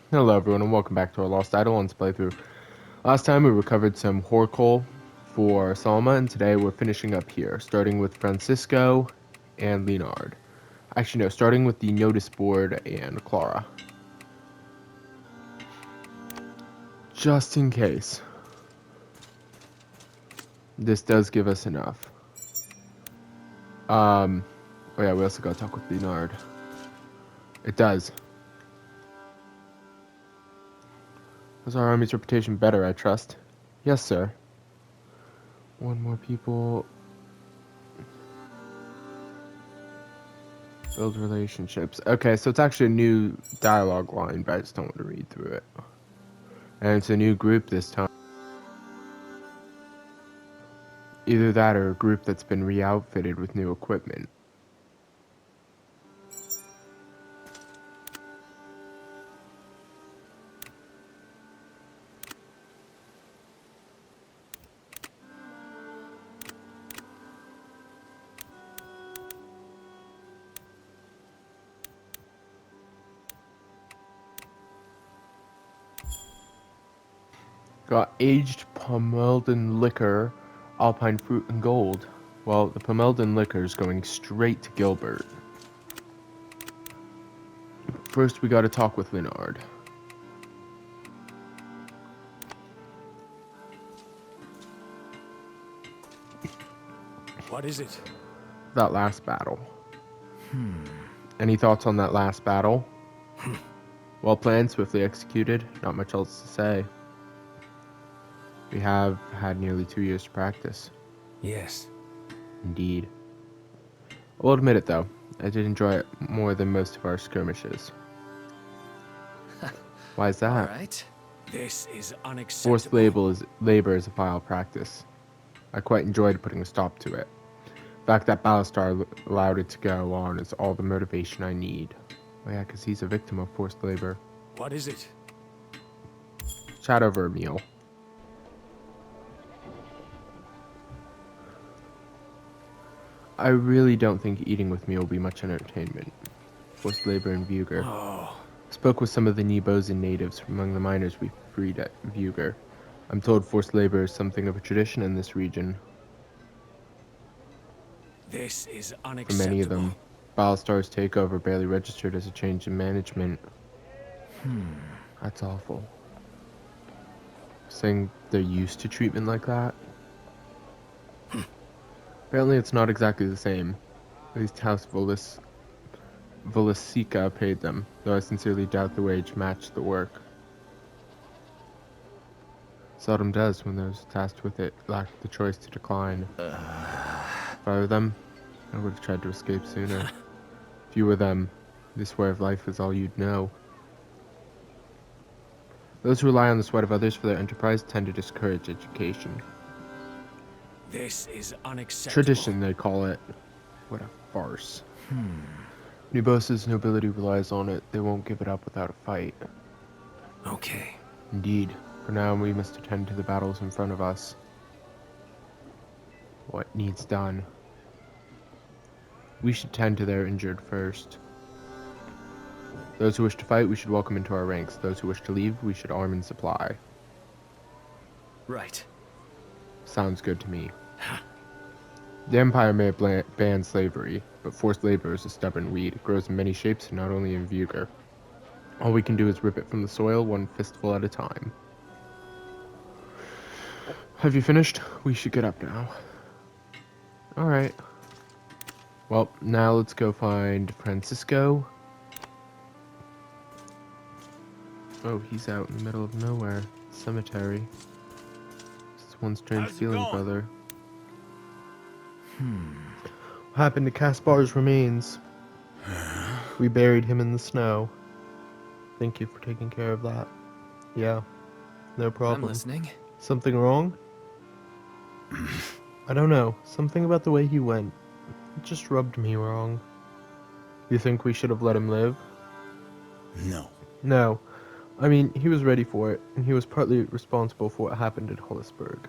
Hello everyone and welcome back to our Lost Eidolons playthrough. Last time we recovered some Horkol for Salma, and today we're finishing up here, starting with Francisco and Leonard. Actually no, starting with the notice board and Clara. Just in case. This does give us enough. Oh yeah, we also gotta talk with Leonard. It does. Is our army's reputation better, I trust? Yes, sir. One more people. Build relationships. Okay, so it's actually a new dialogue line, but I just don't want to read through it. And it's a new group this time. Either that or a group that's been re-outfitted with new equipment. Got aged Pomelden liquor, alpine fruit, and gold. Well, the Pomelden liquor is going straight to Gilbert. First, we gotta talk with Leonard. What is it? That last battle. Any thoughts on that last battle? Well planned, swiftly executed. Not much else to say. We have had nearly 2 years to practice. Yes. Indeed. I will admit it though, I did enjoy it more than most of our skirmishes. Why is that? Alright. This is Forced unacceptable. labor is a vile practice. I quite enjoyed putting a stop to it. The fact that Ballastar allowed it to go on is all the motivation I need. Oh yeah, because he's a victim of forced labor. What is it? Chat over a meal. I really don't think eating with me will be much entertainment. Forced labor in Vuger. Oh. Spoke with some of the Nebos and natives from among the miners we freed at Vuger. I'm told forced labor is something of a tradition in this region. This is For many of unacceptable. them, Ballastar's takeover barely registered as a change in management. That's awful. Saying they're used to treatment like that? Apparently it's not exactly the same. At least House Volasica paid them, though I sincerely doubt the wage matched the work. Seldom does when those tasked with it lack the choice to decline. If I were them, I would have tried to escape sooner. If you were them, this way of life is all you'd know. Those who rely on the sweat of others for their enterprise tend to discourage education. This is unacceptable. Tradition, they call it. What a farce. Nubos's nobility relies on it. They won't give it up without a fight. Okay. Indeed. For now, we must attend to the battles in front of us. What needs done? We should tend to their injured first. Those who wish to fight, we should welcome into our ranks. Those who wish to leave, we should arm and supply. Right. Sounds good to me. The Empire may have banned slavery, but forced labor is a stubborn weed. It grows in many shapes, and not only in Vuger. All we can do is rip it from the soil, one fistful at a time. Have you finished? We should get up now. Alright. Well, now let's go find Francisco. Oh, he's out in the middle of nowhere. Cemetery. Just one strange feeling, brother. What happened to Caspar's remains? We buried him in the snow. Thank you for taking care of that. Yeah, no problem. I'm listening. Something wrong? I don't know. Something about the way he went. It just rubbed me wrong. You think we should have let him live? No. No. I mean, he was ready for it, and he was partly responsible for what happened at Hollisburg.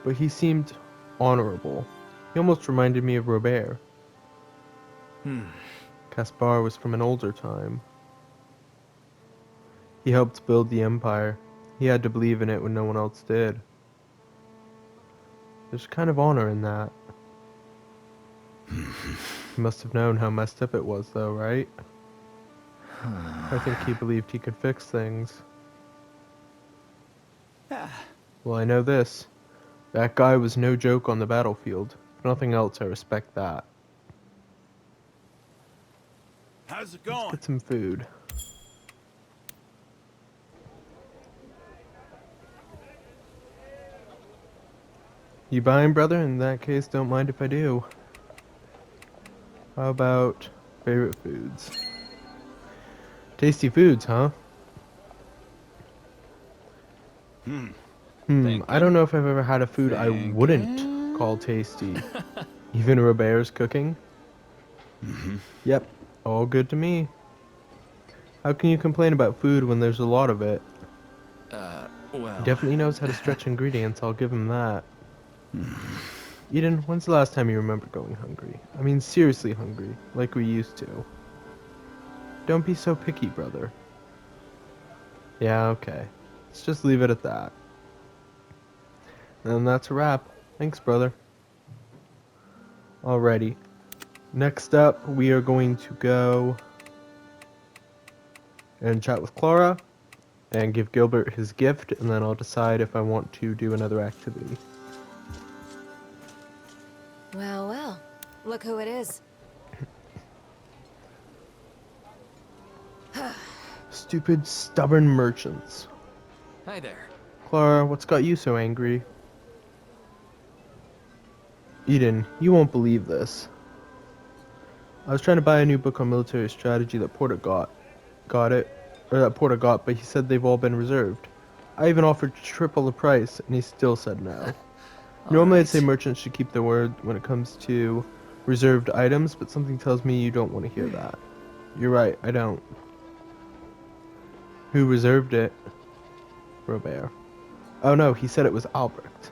But he seemed honorable. He almost reminded me of Robert. Caspar was from an older time. He helped build the empire. He had to believe in it when no one else did. There's kind of honor in that. He must have known how messed up it was, though, right? I think he believed he could fix things. Well, I know this. That guy was no joke on the battlefield. If nothing else, I respect that. How's it Let's going? get some food. You buying, brother? In that case, don't mind if I do. How about favorite foods? Tasty foods, huh? I don't know if I've ever had a food I wouldn't call tasty. Even Robert's cooking? Yep, all good to me. How can you complain about food when there's a lot of it? Well... He definitely knows how to stretch ingredients, I'll give him that. Eden, when's the last time you remember going hungry? I mean seriously hungry, like we used to. Don't be so picky, brother. Yeah, okay. Let's just leave it at that. And that's a wrap. Thanks, brother. Alrighty. Next up, we are going to go and chat with Clara and give Gilbert his gift, and then I'll decide if I want to do another activity. Well, well. Look who it is. Stupid, stubborn merchants. Hi there. Clara, what's got you so angry? Eden, you won't believe this. I was trying to buy a new book on military strategy that Porter got, but he said they've all been reserved. I even offered triple the price, and he still said no. Normally I'd say merchants should keep their word when it comes to reserved items, but something tells me you don't want to hear that. You're right, I don't. Who reserved it? Robert. Oh no, he said it was Albrecht.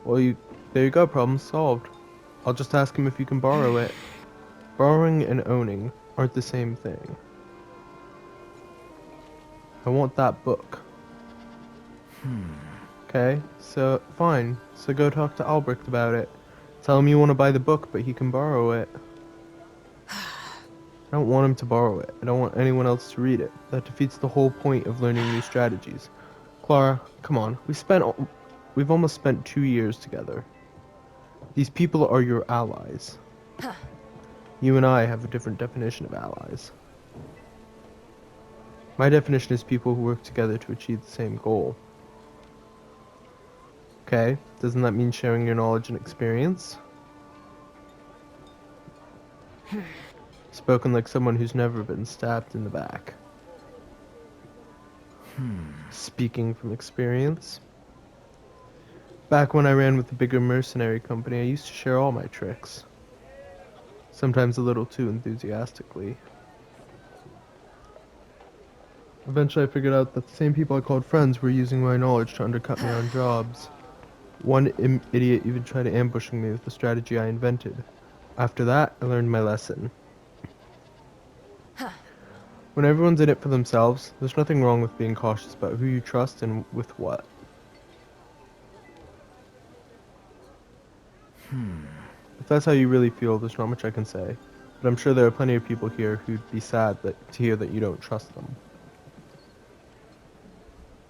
Well, there you go, problem solved. I'll just ask him if you can borrow it. Borrowing and owning aren't the same thing. I want that book. Okay, so fine. So go talk to Albrecht about it. Tell him you want to buy the book, but he can borrow it. I don't want him to borrow it. I don't want anyone else to read it. That defeats the whole point of learning new strategies. Clara, come on. We've almost spent 2 years together. These people are your allies. You and I have a different definition of allies. My definition is people who work together to achieve the same goal. Okay, doesn't that mean sharing your knowledge and experience? Spoken like someone who's never been stabbed in the back. Speaking from experience. Back when I ran with the bigger mercenary company, I used to share all my tricks. Sometimes a little too enthusiastically. Eventually I figured out that the same people I called friends were using my knowledge to undercut me on jobs. One idiot even tried ambushing me with the strategy I invented. After that, I learned my lesson. When everyone's in it for themselves, there's nothing wrong with being cautious about who you trust and with what. If that's how you really feel, there's not much I can say. But I'm sure there are plenty of people here who'd be sad to hear that you don't trust them.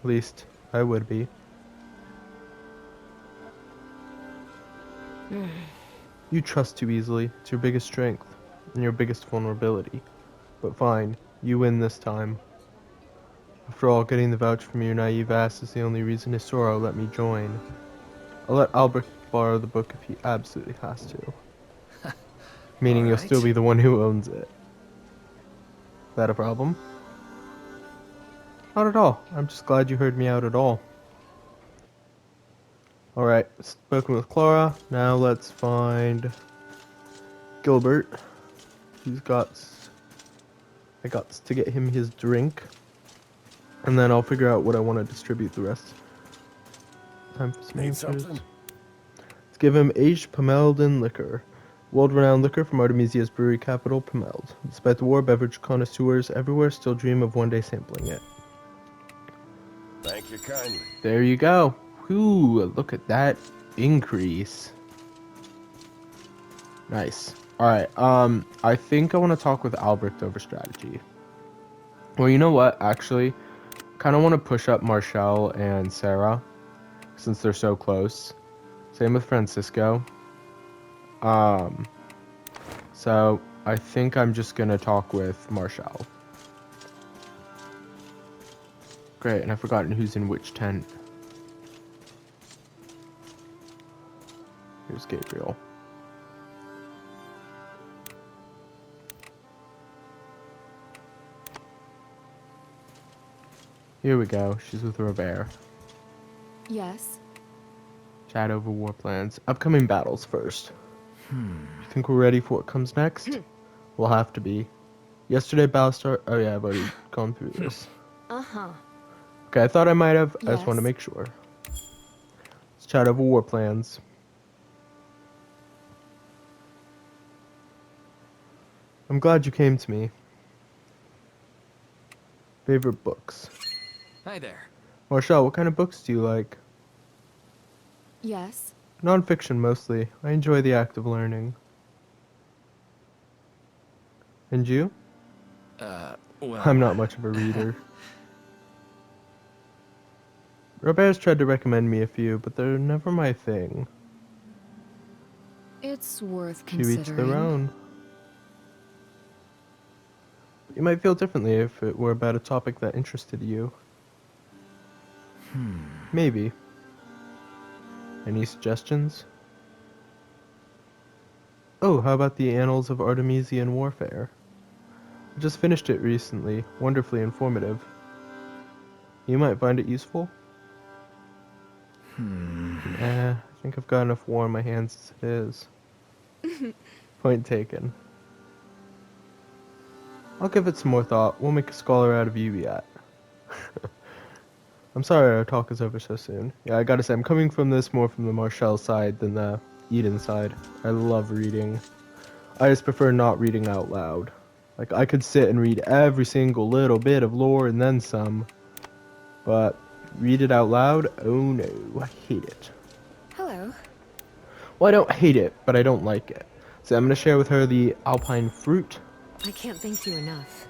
At least, I would be. You trust too easily. It's your biggest strength, and your biggest vulnerability. But fine, you win this time. After all, getting the vouch from your naive ass is the only reason Hisoro let me join. I'll let Albrecht borrow the book if he absolutely has to. Meaning you'll still be the one who owns it. Is that a problem? Not at all. I'm just glad you heard me out at all. Alright, spoken with Clara. Now let's find Gilbert. I got to get him his drink. And then I'll figure out what I want to distribute the rest. Time for some answers. Let's give him aged Pomeldon liquor. World-renowned liquor from Artemesia's brewery capital, Pomeld. Despite the war, beverage connoisseurs everywhere still dream of one day sampling it. Thank you kindly. There you go. Whew, look at that increase. Nice. Alright, I think I want to talk with Albrecht over strategy. Well, you know what, actually? Kind of want to push up Marshall and Sarah, since they're so close. Same with Francisco. So I think I'm just gonna talk with Marshall. Great, and I've forgotten who's in which tent. Here's Gabriel. Here we go. She's with Robert. Yes. Chat over war plans. Upcoming battles first. You think we're ready for what comes next? We'll have to be. Yesterday, Ballastar. Oh yeah, I've already gone through this. Uh-huh. Okay, I thought I might have. I just want to Yes. make sure. Let's chat over war plans. I'm glad you came to me. Favorite books. Hi there. Marshall, what kind of books do you like? Yes. Non-fiction mostly. I enjoy the act of learning. And you? Well... I'm not much of a reader. Robert's tried to recommend me a few, but they're never my thing. It's worth To each considering. their own. You might feel differently if it were about a topic that interested you. Maybe. Any suggestions? Oh, how about the Annals of Artemesian Warfare? I just finished it recently. Wonderfully informative. You might find it useful? I think I've got enough war on my hands as it is. Point taken. I'll give it some more thought. We'll make a scholar out of you yet. I'm sorry our talk is over so soon. Yeah, I gotta say, I'm coming from this more from the Marshall side than the Eden side. I love reading. I just prefer not reading out loud. Like, I could sit and read every single little bit of lore and then some. But, read it out loud? Oh no, I hate it. Hello. Well, I don't hate it, but I don't like it. So I'm gonna share with her the alpine fruit. I can't thank you enough.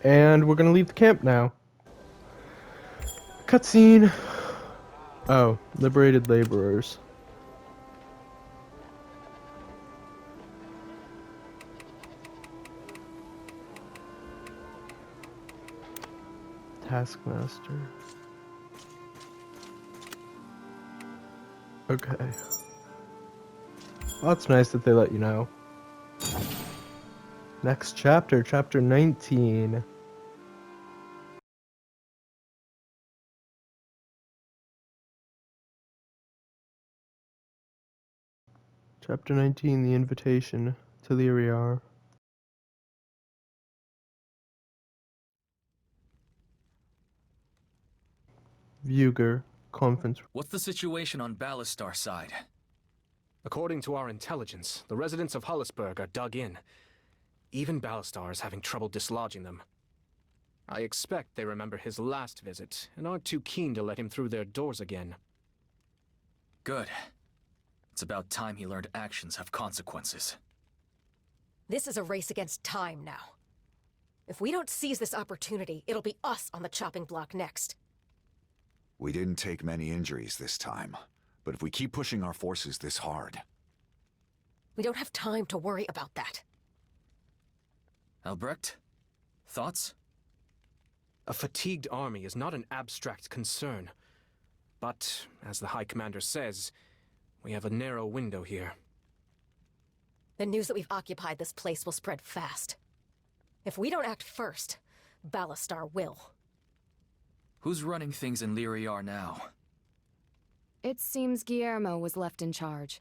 And we're gonna leave the camp now. Cutscene. Oh, liberated laborers. Taskmaster. Okay. Well, that's nice that they let you know. Next chapter, chapter 19. Chapter 19, the invitation to Leroyaure. Vuger, conference. What's the situation on Ballastar's side? According to our intelligence, the residents of Hollisburg are dug in. Even Ballastar is having trouble dislodging them. I expect they remember his last visit and aren't too keen to let him through their doors again. Good. It's about time he learned actions have consequences. This is a race against time now. If we don't seize this opportunity, it'll be us on the chopping block next. We didn't take many injuries this time, but if we keep pushing our forces this hard... We don't have time to worry about that. Albrecht? Thoughts? A fatigued army is not an abstract concern. But, as the High Commander says, we have a narrow window here. The news that we've occupied this place will spread fast. If we don't act first, Ballastar will. Who's running things in Leroyaure now? It seems Guillermo was left in charge.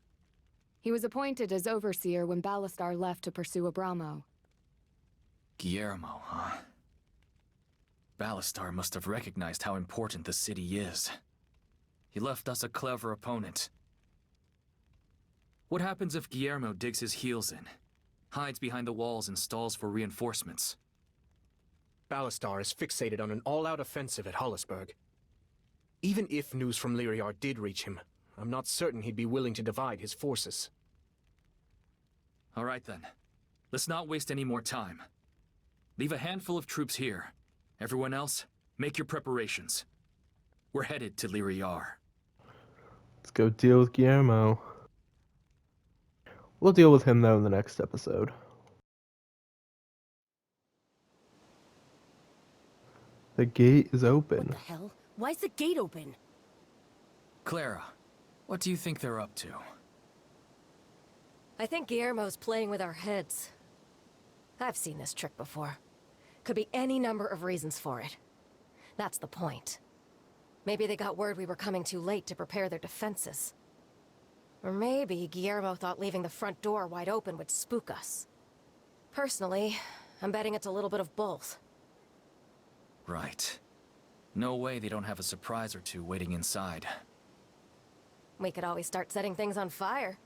He was appointed as overseer when Ballastar left to pursue Abramo. Guillermo, huh? Ballastar must have recognized how important the city is. He left us a clever opponent. What happens if Guillermo digs his heels in, hides behind the walls and stalls for reinforcements? Ballastar is fixated on an all-out offensive at Hollisburg. Even if news from Leroyaure did reach him, I'm not certain he'd be willing to divide his forces. All right then. Let's not waste any more time. Leave a handful of troops here. Everyone else, make your preparations. We're headed to Leroyaure. Let's go deal with Guillermo. We'll deal with him, though, in the next episode. The gate is What open. the hell? Why's the gate open? Clara, what do you think they're up to? I think Guillermo's playing with our heads. I've seen this trick before. Could be any number of reasons for it. That's the point. Maybe they got word we were coming too late to prepare their defenses. Or maybe Guillermo thought leaving the front door wide open would spook us. Personally, I'm betting it's a little bit of both. Right. No way they don't have a surprise or two waiting inside. We could always start setting things on fire.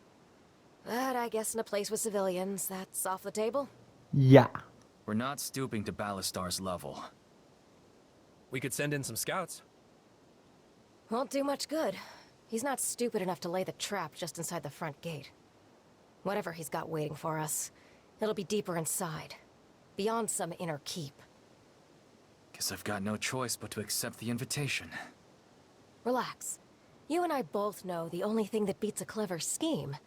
But I guess in a place with civilians, that's off the table. Yeah. We're not stooping to Ballastar's level. We could send in some scouts. Won't do much good. He's not stupid enough to lay the trap just inside the front gate. Whatever he's got waiting for us, it'll be deeper inside. Beyond some inner keep. Guess I've got no choice but to accept the invitation. Relax. You and I both know the only thing that beats a clever scheme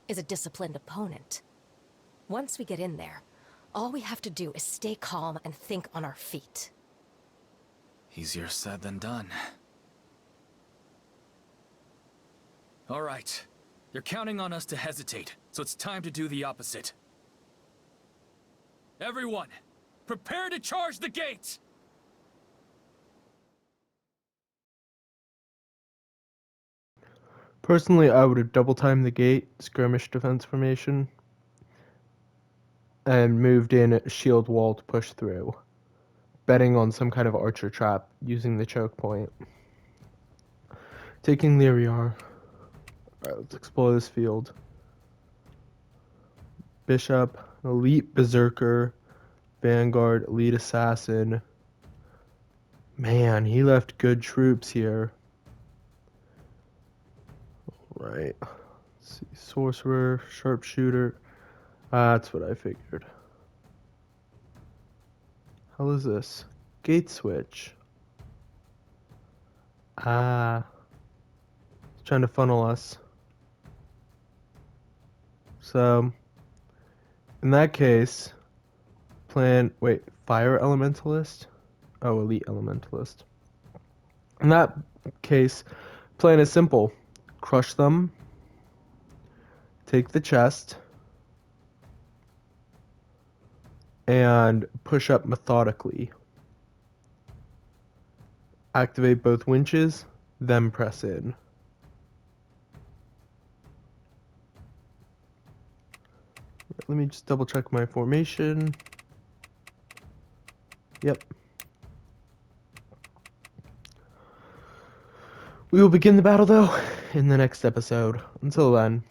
is a disciplined opponent. Once we get in there, all we have to do is stay calm and think on our feet. Easier said than done. All right. They're counting on us to hesitate, so it's time to do the opposite. Everyone, prepare to charge the gate! Personally, I would have double-timed the gate, skirmish defense formation, and moved in a shield wall to push through, betting on some kind of archer trap using the choke point. Taking Leroyaure. Alright, let's explore this field. Bishop, elite berserker, vanguard, elite assassin. Man, he left good troops here. Right. Let's see. Sorcerer, sharpshooter. That's what I figured. How is this? Gate switch. It's trying to funnel us. So, in that case, fire elementalist? Oh, elite elementalist. In that case, plan is simple. Crush them, take the chest, and push up methodically. Activate both winches, then press in. Let me just double check my formation. Yep. We will begin the battle, though, in the next episode. Until then,